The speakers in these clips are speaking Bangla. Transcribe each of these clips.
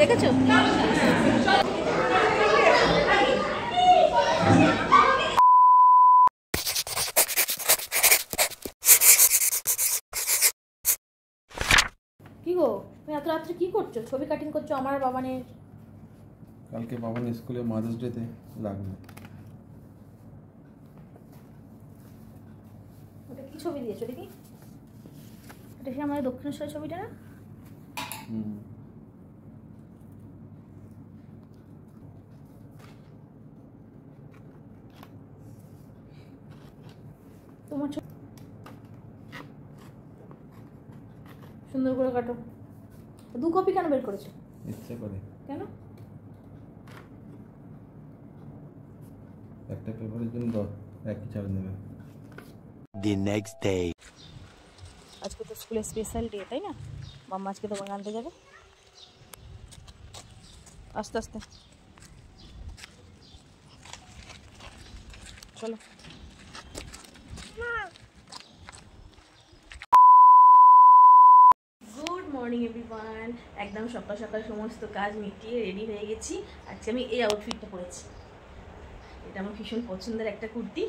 দেখেছো? কি গো, তুমি এত রাত্রে কি করছো? ছবি কাটিং করছো আমার বাবানের? কালকে বাবানের স্কুলে মাদার্স ডেতে লাগবে। ওটা কি ছবি দিয়েছো দেখি? এটা কি আমাদের দক্ষিণেশ্বরের ছবিটা না? তোমার সুন্দর করে কাটো। 2 কপি কেন বের করেছো? ইচ্ছে করে। কেন? একটা পেপারের জন্য একই চার্জ নেবে। The next day. আজকে তো স্কুলে স্পেশাল ডে, তাই না? মাম্মা আজকে তোমাকে আনতে যাবে। আস্তে আস্তে চলো। Good morning everyone. একদম সকাল সকাল সমস্ত কাজ মিটিয়ে রেডি হয়ে গেছি। আজকে আমি এই আউটফিটটা পরেছি। এটা আমার ভীষণ পছন্দের একটা কুর্তি।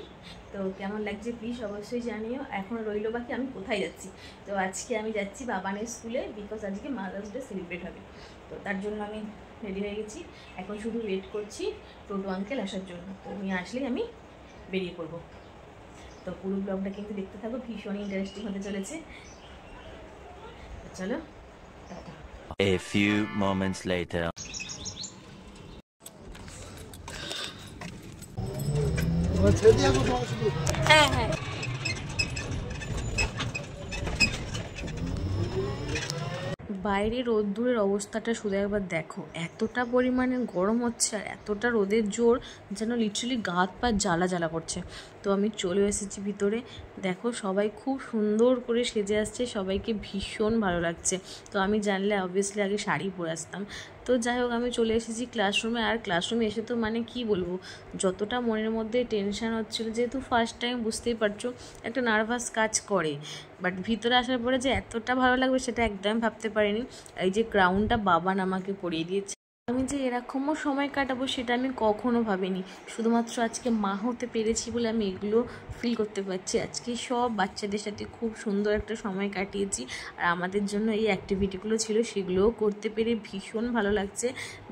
তো কেমন লাগছে প্লিজ অবশ্যই জানিও। এখন রইলো বাকি আমি কোথায় যাচ্ছি। তো আজকে আমি যাচ্ছি বাবানের স্কুলে, বিকজ আজকে মাদার্স ডে সেলিব্রেট হবে। তো তার জন্য আমি রেডি হয়ে গেছি। এখন শুধু ওয়েট করছি টোটো আঙ্কেল আসার জন্য। তো উনি আসলেই আমি বেরিয়ে পড়বো। তো পুরো ব্লগটা কিন্তু দেখতে থাকো, ভীষণ ইন্টারেস্টিং হতে চলেছে। চলো tata. A few moments later. হ্যাঁ হ্যাঁ, বাইরে রোদ্দুরের অবস্থাটা শুধু একবার দেখো। এতটা পরিমাণে গরম হচ্ছে আর এতটা রোদের জোর যেন লিটারালি গা হাত পা জ্বালা জ্বালা করছে। তো আমি চলে এসেছি ভিতরে। দেখো সবাই খুব সুন্দর করে সেজে আসছে, সবাইকে ভীষণ ভালো লাগছে। তো আমি জানলে অবভিয়াসলি আগে শাড়ি পরে আসতাম। তো যাই হোক, আমি চলে এসেছি ক্লাসরুমে। আর ক্লাসরুমে এসে তো মানে কি বলবো, যতটা মনের মধ্যে টেনশান হচ্ছিলো, যেহেতু ফার্স্ট টাইম বুঝতেই পারছো একটা নার্ভাস কাজ করে। বাট ভিতরে আসার পরে যে এতটা ভালো লাগবে সেটা একদম ভাবতে পারিনি। এই যে ক্রাউনটা বাবান আমাকে পরিয়ে দিয়েছে, আমি যে এরকমও সময় কাটাবো সেটা আমি কখনো ভাবিনি। শুধুমাত্র আজকে মা হতে পেরেছি বলে আমি এগুলো ফিল করতে পারছি। আজকে সব বাচ্চাদের সাথে খুব সুন্দর একটা সময় কাটিয়েছি। আর আমাদের জন্য এই অ্যাক্টিভিটিগুলো ছিল, সেগুলোও করতে পেরে ভীষণ ভালো লাগছে।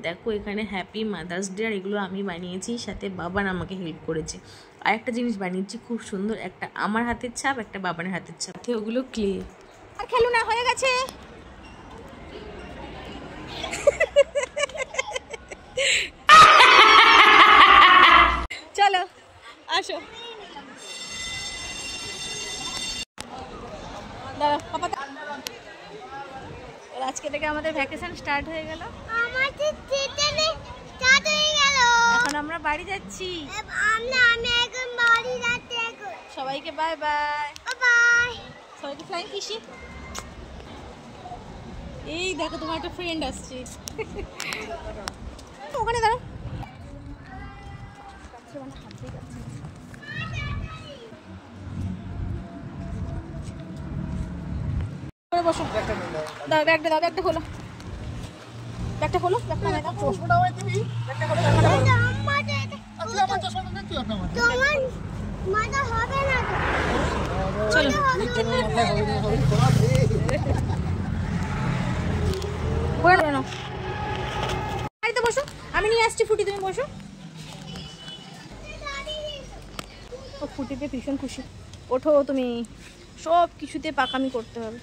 দেখো এখানে হ্যাপি মাদার্স ডে, আর এগুলো আমি বানিয়েছি, সাথে বাবান আমাকে হেল্প করেছে। আর একটা জিনিস বানিয়েছি খুব সুন্দর, একটা আমার হাতের ছাপ, একটা বাবানের হাতের ছাপ। ওগুলো ক্লে। আর খেলু না, হয়ে গেছে। চলো আসো। দাঁড়া পাপা, আজকে থেকে আমাদের ভ্যাকেশন স্টার্ট হয়ে গেল। এখন আমরা বাড়ি যাচ্ছি। সবাইকে বাই বাই। সবাইকে ফ্লাইং কিসি। এই দেখো তোমার একটা ফ্রেন্ড আসছে। ওখানে দাঁড়াও। বসো, দাও ব্যাগটা, দাও ব্যাগটা খোলো, ব্যাগটা খোলো, ব্যাগটা দাও। চশমাটা আমায় দিবি, ব্যাগটা খোলো, ব্যাগটা খোলো। আচ্ছা আমার চশমাটা দে তুই আপনার মাথা। তোমার মাথা হবে না তো। চলো মাথা হবে না, হবে খোলা দে। বড় না, আইতে বসো, আমি নিয়ে আসছি ফুটি, তুমি বসো। ও ফুটিতে ভীষণ খুশি। ওঠো তুমি, সব কিছুতে পাকামি করতে হবে।